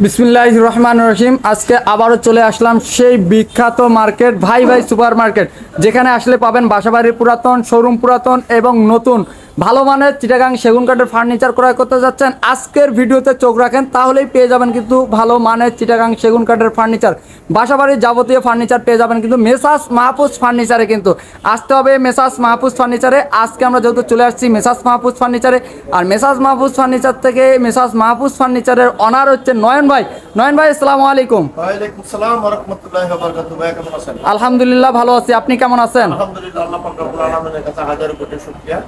বিসমিল্লাহির রহমানির রহিম। আজকে আবারও চলে আসলাম সেই বিখ্যাত মার্কেট ভাই ভাই সুপার মার্কেট, যেখানে আসলে পাবেন বাসাবাড়ির পুরাতন, শোরুম পুরাতন এবং নতুন ভালো মানের চিটাগাং সেগুন কাঠের ফার্নিচার ক্রয় করতে যাচ্ছেন। আজকের ভিডিওতে চোখ রাখেন, তাহলেই পেয়ে যাবেন কিন্তু ভালো মানের চিটাগাং সেগুন কাঠের ফার্নিচার, বাসাবাড়ির যাবতীয় ফার্নিচার পেয়ে যাবেন কিন্তু মেসাস মাহফুজ ফার্নিচারে। কিন্তু আসতে হবে মেসাস মাহফুজ ফার্নিচারে। আজকে আমরা যেহেতু চলে আসছি মেসাস মাহফুজ ফার্নিচারে, আর মেসাস মাহফুজ ফার্নিচার থেকে মেসাস মাহফুজ ফার্নিচারের অনার হচ্ছে নয়ন ভাই। নয়ন ভাই, আসসালামু আলাইকুম। ওয়ালাইকুম আসসালাম ওয়া রাহমাতুল্লাহি ওয়া বারাকাতুহু। ভাই কেমন আছেন? আলহামদুলিল্লাহ ভালো আছি, আপনি কেমন আছেন? আলহামদুলিল্লাহ, আল্লাহ পাক রব্বুল আলামিনের কাছে হাজার কোটি শুকরিয়া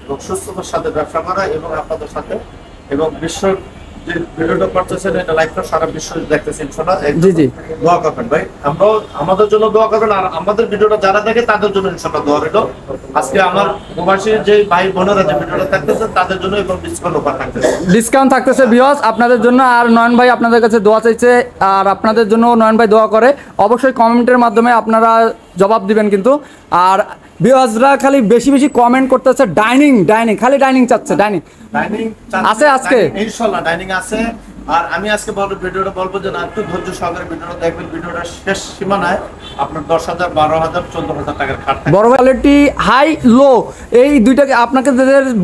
এবং সুস্থতার সাথে ব্যবসা করা এবং আপনাদের সাথে এবং বিশ্ব যে ভিডিওটা করতেছেন এটা লাইভ করে সারা বিশ্ব দেখতেছেন। ইনশাআল্লাহ জি জি, দোয়া করবেন ভাই, আমরা আমাদের জন্য দোয়া করবেন আর আমাদের ভিডিওটা যারা দেখে তাদের জন্য ইনশাআল্লাহ দোয়া রইল। আজকে আমার প্রবাসী যে ভাই বোনেরা যে ভিডিওটা দেখতেছে তাদের জন্য এবং ডিসকাউন্ট অফার থাকতেছে, ডিসকাউন্ট থাকতেছে ভিউয়ার্স আপনাদের জন্য। আর নয়ন ভাই আপনাদের কাছে দোয়া চাইছে, আর আপনাদের জন্য নয়ন ভাই দোয়া করে। অবশ্যই কমেন্টের মাধ্যমে আপনারা জবাব দিবেন কিন্তু। আর ভিউয়ার্সরা খালি বেশি বেশি কমেন্ট করতেছে ডাইনিং ডাইনিং, খালি ডাইনিং চাচ্ছে। ডাইনিং আছে আজকে ইনশাআল্লাহ, ডাইনিং আছে। আর আমি আজকে ভিডিওটা বলবো যে না, একটু ধৈর্য সহকারে ভিডিওটা দেখবেন। ভিডিওটা শেষ সীমানায় আপনার 10,000, 12,000, 14,000 টাকার খাট থাকবে। বড় কোয়ালিটি হাই লো এই দুইটাকে আপনাকে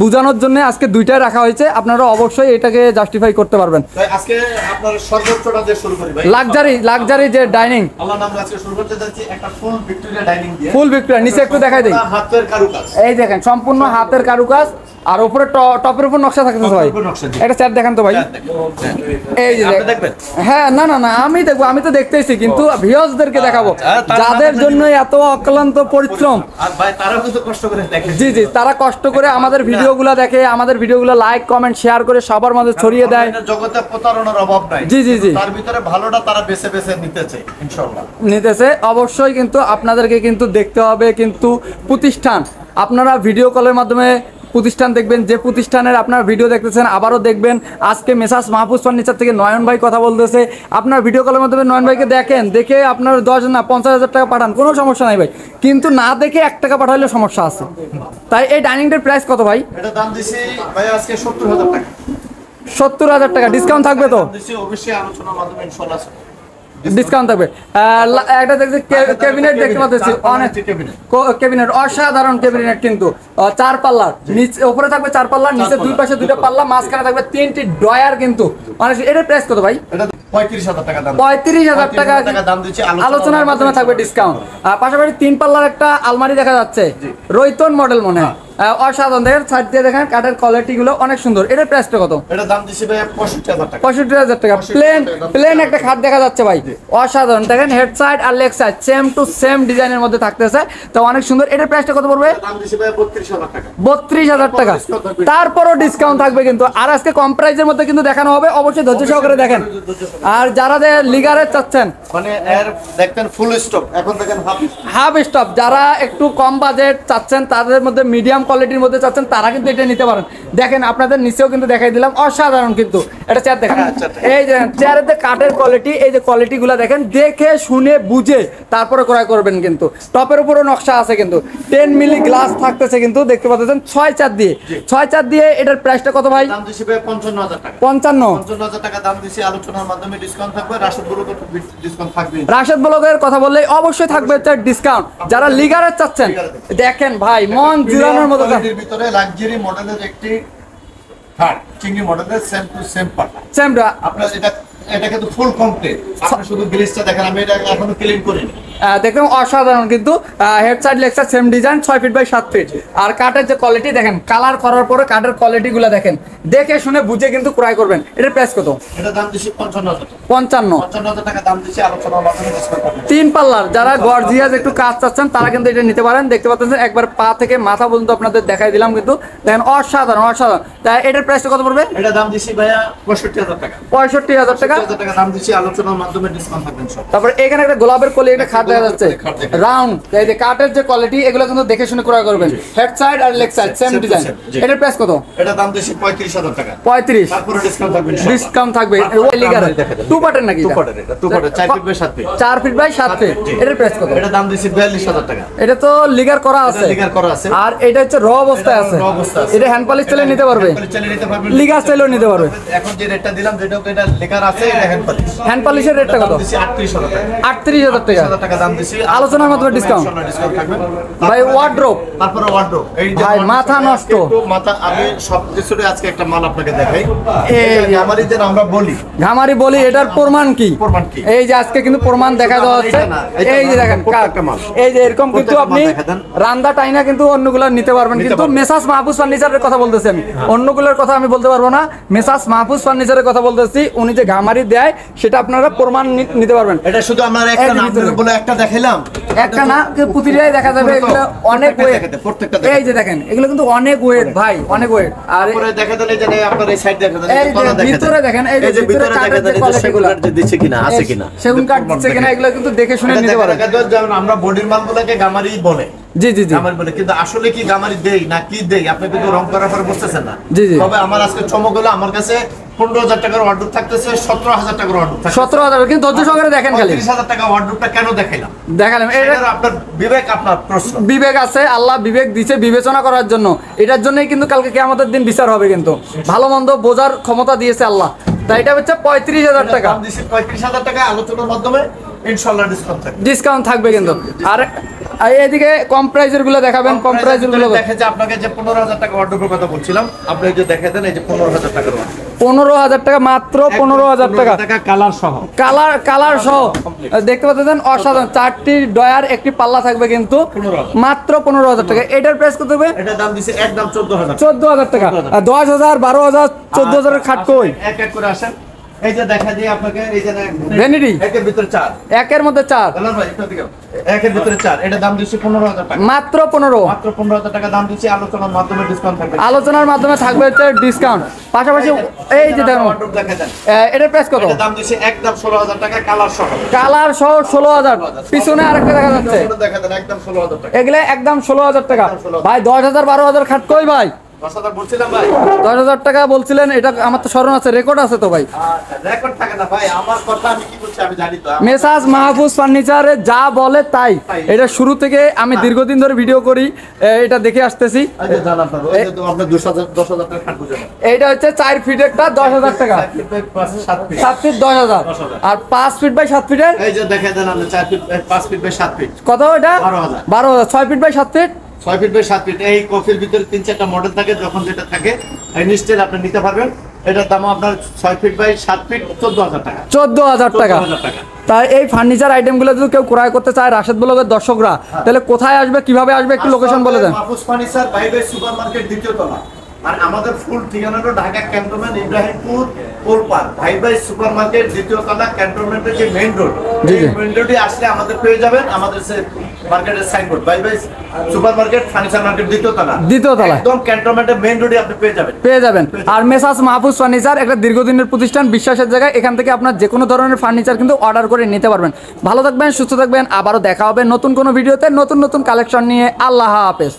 বোঝানোর জন্য আজকে দুইটাই রাখা হয়েছে। আপনারা অবশ্যই এটাকে জাস্টিফাই করতে পারবেন। ভাই আজকে আপনার সর্বোচ্চটা দিয়ে শুরু করি ভাই, লাক্সারি যে ডাইনিং আল্লাহর নামে আজকে শুরু করতে যাচ্ছি একটা ফুল ভিক্টোরিয়া ডাইনিং দিয়ে। ফুল ভিক্টোরিয়া, নিচে একটু দেখাই দেই, হাতের কারুকাজ, এই দেখেন সম্পূর্ণ হাতের কারুকাজ। আর উপরে টপের উপর নকশা থাকতেছে ভাই। এটা চেয়ার দেখেন তো ভাই, এই যে দেখবেন। হ্যাঁ, না না না আমি দেখবো, আমি তো দেখতেইছি কিন্তু ভিউয়ার্সদেরকে দেখাবো যাদের জন্য এত অক্লান্ত পরিশ্রম। আর ভাই তারা কিন্তু কষ্ট করে দেখে, জি জি, তারা কষ্ট করে আমাদের ভিডিওগুলো দেখে, আমাদের ভিডিওগুলো লাইক কমেন্ট শেয়ার করে সবার মাঝে ছড়িয়ে দেয়। জগতে প্রতারণার অভাব নাই। জি জি জি, তার ভিতরে ভালোটা তারা বেছে বেছে নিতেছে ইনশাআল্লাহ, নিতেছে। অবশ্যই কিন্তু আপনাদেরকে কিন্তু দেখতে হবে কিন্তু প্রতিষ্ঠান। আপনারা ভিডিও কলের মাধ্যমে প্রতিষ্ঠান দেখবেন, যে প্রতিষ্ঠানের আপনার ভিডিও দেখতেছেন আবারও দেখবেন। আজকে মেসাস মাহফুজ ফার্নিচার থেকে নয়ন ভাই কথা বলতেছে। আপনার ভিডিও কলের মাধ্যমে নয়ন ভাইকে দেখেন, দেখে আপনার 10 না 50,000 টাকা পাঠান, কোনো সমস্যা নাই ভাই। কিন্তু না দেখে 1 টাকা পাঠাইলে সমস্যা আছে। তাই এই ডাইনিংটার প্রাইস কত ভাই? এটা দাম দিছি ভাই আজকে 70,000 টাকা। 70,000 টাকা ডিসকাউন্ট থাকবে তো? দিছি অবশ্যই আলোচনার মাধ্যমে ইনশাআল্লাহ ডিসকাউন্ট থাকবে। একটা দেখছি ক্যাবিনেট দেখতে পাচ্ছি, অনেক ক্যাবিনেট, অসাধারণ ক্যাবিনেট কিন্তু 4 পাল্লার, নিচে উপরে থাকবে 4 পাল্লার, নিচে দুই পাশে 2টা পাল্লা, মাঝখানে থাকবে 3টি ড্রয়ার কিন্তু। মানে এটার প্রাইস কত ভাই? এটা 35,000 টাকা দাম। 35,000 টাকা দাম দিচ্ছি, আলোচনার মাধ্যমে থাকবে ডিসকাউন্ট। পাশাপাশি 3 পাল্লার একটা আলমারি দেখা যাচ্ছে, রৈতন মডেল মনে হয়, অসাধারণ। দেখেন সাইড দিয়ে দেখেন কাঠের কোয়ালিটি গুলো অনেক সুন্দর। এটার প্রাইসটা কত? এটা দাম দিছি ভাই 65,000 টাকা। 65,000 টাকা। প্লেন একটা খাট দেখা যাচ্ছে ভাই, অসাধারণ। দেখেন হেড সাইড আর leg side same to same ডিজাইনের মধ্যে থাকতেছে, তো অনেক সুন্দর। এটার প্রাইসটা কত পড়বে? দাম দিছি ভাই 32,000 টাকা। 32,000 টাকা, তারপরও ডিসকাউন্ট থাকবে কিন্তু। আর আজকে কম প্রাইসের মধ্যে কিন্তু দেখানো হবে, অবশ্যই ধৈর্য সহকারে দেখেন। আর যারা লিগারে চাচ্ছেন, মানে এর দেখতেন ফুল স্টপ, এখন দেখেন হাফ স্টপ, যারা একটু কম বাজেট চাচ্ছেন, তাদের মধ্যে মিডিয়াম কোয়ালিটির মধ্যে চাচ্ছেন, তারা কিন্তু এটা নিতে পারেন। দেখেন আপনাদের নিচেও কিন্তু দেখাই দিলাম, অসাধারণ কিন্তু। এটা চেয়ার দেখেন, এই যে চেয়ারের যে কাঠের কোয়ালিটি, এই যে কোয়ালিটিগুলো দেখেন, দেখে শুনে বুঝে তারপরে ক্রয় করবেন কিন্তু। টপের উপরও নকশা আছে কিন্তু, 10 মিলি গ্লাস থাকতেছে কিন্তু, দেখতে পাচ্ছেন 6 চার দিয়ে। 6 চার দিয়ে এটার প্রাইসটা কত ভাই? দাম দিছি ভাই 55,000 টাকা। 55,000 টাকা দাম দিছি, আলোচনার মাধ্যমে ডিসকাউন্ট থাকবে। রাশেদ ব্লগের ডিসকাউন্ট থাকবে, রাশেদ ব্লগের কথা বললে অবশ্যই থাকবে ডিসকাউন্ট। যারা লিগারে চাচ্ছেন, দেখেন ভাই মন জুড়ানোর মতো ভিতরে লাক্সারি মডেলের একটি খাট, চিংড়ি মডেলের সেম টু সেম পাটা। সেমটা আপনার এটা কিন্তু ফুল কমপ্লিট। আপনি শুধু গ্রিসটা দেখেন, আমি এটা এখনো ক্লিন করিনি। দেখুন অসাধারণ কিন্তু। Head side leg side same design, 6 feet by 7 feet. আর কাঠের যে কোয়ালিটি দেখেন, কালার করার পরে কাঠের কোয়ালিটিগুলো দেখেন, দেখে শুনে বুঝে কিন্তু ক্রয় করবেন। এটার প্রাইস কত? এটা দাম দিছি 55,000 টাকা। 55,000 টাকা দাম দিছি, আলোচনার মাধ্যমে ডিসকাউন্ট পাবেন। 3 পাল্লার যারা গর্জিয়াস একটু কাজ চাচ্ছেন, তারা কিন্তু এটা নিতে পারেন। দেখতে পাচ্ছেন একবার পা থেকে মাথা পর্যন্ত আপনাদের দেখাই দিলাম কিন্তু। দেখেন অসাধারণ অসাধারণ। তাই এটার প্রাইসটা কত পড়বে? এটা দাম দিছি ভাইয়া 65,000 টাকা। 65,000 টাকা দাম দিছি, আলোচনার মাধ্যমে ডিসকাউন্ট থাকবেন সব। তারপর এখানে একটা গোলাপের কলি একটা খাট খাট দেখা যাচ্ছে রাউন্ড, এই যে কাঠের যে কোয়ালিটি এগুলো কিন্তু দেখে শুনে ক্রয় করবেন। হেড সাইড আর লেগ সাইড সেম ডিজাইন। এটার প্রাইস কত? এটা দাম দিচ্ছি 35,000 টাকা। 35, তারপরে ডিসকাউন্ট থাকবে, ডিসকাউন্ট থাকবে। ওই লিগার টু পার্টের নাকি? টু পার্টের, এটা টু পার্টের 4 feet by 7 feet. 4 feet by 7 feet. এটার প্রাইস কত? এটা দাম দিচ্ছি 42,000 টাকা। এটা তো লিগার করা আছে, লিগার করা আছে, আর এটা হচ্ছে র অবস্থায় আছে। র অবস্থা আছে। এটা হ্যান্ড পলিশ চালিয়ে নিতে পারবে, চালিয়ে নিতে পারবে, লিগার চালিয়েও নিতে পারবে। এখন যে রেটটা দিলাম, যেটা এটা লিগার আছে, এটা হ্যান্ড পলিশ। হ্যান্ড পলিশের রেটটা কত? 38,000 টাকা। 38,000 টাকা। 38,000 টাকা দাম দিছি। আলোচনার মাধ্যমে ডিসকাউন্ট থাকবে। ভাই। ওয়ার্ড্রোব, তারপরে ওয়ার্ড্রোব, এই যে ভাই মাথা নষ্ট। মাথা, আমি সব কিছুতে আজকে একটা মাল আপনাকে দেখাই। এই আমারই যে আমরা বলি ঘামারি বলি, এটার প্রমাণ কি? প্রমাণ কি? এই যে আজকে কিন্তু প্রমাণ দেখা দেওয়া হচ্ছে। এই যে দেখেন প্রত্যেকটা মাল, এই যে এরকম কিন্তু আপনি রান্দা টাইনা কিন্তু অন্যগুলো নিতে পারবেন, কিন্তু মেসাজ মাহফুজ ফার্নিচারের কথা বলতেছি আমি, অন্যগুলোর কথা আমি বলতে পারবো না। মেসাজ মাহফুজ ফার্নিচারের কথা বলতেছি, উনি যে ঘামারি দেয় সেটা আপনারা প্রমাণ নিতে পারবেন। এটা শুধু আমরা একটা নাম বলে একটা দেখাইলাম, একটা না প্রতিটাই দেখা যাবে। এগুলো অনেক ওয়েট, প্রত্যেকটা এই যে দেখেন এগুলো কিন্তু অনেক ওয়েট ভাই, অনেক ওয়েট। আর পরে দেখা দিলে যে আপনার এই সাইড দেখা দিলে এই যে ভিতরে দেখেন, এই যে ভিতরে দেখা দিলে যে সেগুন কাঠ দিচ্ছে কিনা, আছে কিনা, সেগুন কাঠ দিচ্ছে কিনা, এগুলো কিন্তু দেখে শুনে নিতে পারবেন। যেমন আমরা বডির মালগুলোকে গামারি বলে, জি জি জি, গামারি বলে, কিন্তু আসলে কি গামারি দেই না কি দেই আপনি কিন্তু রং করার পরে বুঝতেছেন না। জি জি। তবে আমার আজকে চমক হলো, আমার কাছে 15,000 টাকার অর্ডার থাকতেছে, 17,000 টাকার অর্ডার থাকতেছে। 17,000, কিন্তু ধৈর্য সহকারে দেখেন খালি। 30,000 টাকা অর্ডারটা কেন দেখাইলাম? দেখালাম এটা আপনার বিবেক, আপনার প্রশ্ন। বিবেক আছে, আল্লাহ বিবেক দিছে বিবেচনা করার জন্য। এটার জন্যই কিন্তু কালকে কিয়ামতের দিন বিচার হবে, কিন্তু ভালো মন্দ বোঝার ক্ষমতা দিয়েছে আল্লাহ। তাই এটা হচ্ছে 35,000 টাকা। দাম দিছি 35,000 টাকা, আলোচনার মাধ্যমে ইনশাআল্লাহ ডিসকাউন্ট থাকবে। ডিসকাউন্ট থাকবে কিন্তু। আর এদিকে কম প্রাইজের গুলো দেখাবেন, কম প্রাইজের গুলো দেখে যে আপনাকে যে 15,000 টাকা অর্ডারের কথা বলছিলাম, আপনি এই যে দেখে দেন, এই যে 15,000 টাকার অর্ডার, 15,000 টাকা, মাত্র 15,000 টাকা, কালার সহ, কালার সহ দেখতে পাচ্ছেন। অসাধারণ 4টি ডয়ার, একটি পাল্লা থাকবে, কিন্তু মাত্র 15,000 টাকা। এটার প্রাইস কত হবে? এটার দাম দিছে একদম 14,000 14,000 টাকা। 10,000, 12,000, 14,000 খাট কই? এক এক করে আসেন। এই যে দেখা যায় আপনাকে, এই যে ভ্যানিটি একের ভিতরে 4, একের মধ্যে 4, ভাই একটু দিকে, একের ভিতরে 4, এটা দাম দিছি 15,000 টাকা, মাত্র 15, মাত্র 15,000 টাকা দাম দিছি। আলোচনার মাধ্যমে ডিসকাউন্ট থাকবে, আলোচনার মাধ্যমে থাকবে হচ্ছে ডিসকাউন্ট। পাশাপাশি এই যে দেখুন, দেখা যায় এটার প্রাইস কত? এটা দাম দিছি একদম 16,000 টাকা, কালার সহ, কালার সহ 16,000। পিছনে আরেকটা দেখা যাচ্ছে, দেখা দেন একদম 16,000 টাকা, এগুলা একদম 16,000 টাকা। ভাই 10,000, 12,000 খাট কই ভাই? 10,000 বলছিলাম ভাই, 10,000 টাকা বলছিলেন। এটা আমার তো স্মরণ আছে, রেকর্ড আছে তো ভাই। রেকর্ড থাকে না ভাই, আমার কথা আমি কি করছি আমি জানি তো। মেসাজ মাহফুজ ফার্নিচারে যা বলে তাই। এটা শুরু থেকে আমি দীর্ঘদিন ধরে ভিডিও করি, এটা দেখে আসতেছি। আচ্ছা জানা পারবো, এই যে আপনার 10,000 টাকা খাট বুঝেন, এইটা হচ্ছে 4 ফিটেরটা 10,000 টাকা, 7 ফিট 7 ফিট 10,000, আর 5 ফিট বাই 7 ফিটের এই যে দেখা দেন আপনি 4 ফিট 5 ফিট বাই 7 ফিট কত? এটা 12,000, 12,000। 6 feet by 7 feet, 6 feet by 7 feet. এই কফির ভিতরে 3-4টা মডেল থাকে, যখন যেটা থাকে এই নিশ্চয়ই আপনি নিতে পারবেন। এটার দাম আপনার 6 ফিট বাই 7 ফিট 14,000 টাকা, 14,000 টাকা। 14,000 টাকা। তাই এই ফার্নিচার আইটেমগুলো যদি কেউ ক্রয় করতে চায় রাশেদ ব্লগের দর্শকরা, তাহলে কোথায় আসবে, কিভাবে আসবে, একটু লোকেশন বলে দেন। মাহফুজ ফার্নিচার ভাই সুপারমার্কেট দ্বিতীয় তলা। আর আমাদের ফুল ঠিকানা হলো ঢাকা ক্যান্টনমেন্ট, ইব্রাহিমপুর, পোলপার। ভাই সুপারমার্কেট দ্বিতীয় তলা, ক্যান্টনমেন্টের যে মেইন রোড, জি, জি। মেইন রোডে আসলে আমাদের পেয়ে যাবেন। আমাদের সে মার্কেটের সাইনবোর্ড ভাই সুপারমার্কেট, ফার্নিচার মার্কেট দ্বিতীয় তলা, দ্বিতীয় তলা, একদম ক্যান্টনমেন্টের মেইন রোডে আপনি পেয়ে যাবেন। আর মেসাজ মাহফুজ ফার্নিচার একটা দীর্ঘদিনের প্রতিষ্ঠান, বিশ্বাসের জায়গায়। এখান থেকে আপনার যে কোনো ধরনের ফার্নিচার কিন্তু অর্ডার করে নিতে পারবেন। ভালো থাকবেন, সুস্থ থাকবেন, আবারও দেখা হবে নতুন কোনো ভিডিওতে নতুন নতুন কালেকশন নিয়ে। আল্লাহ হাফেজ।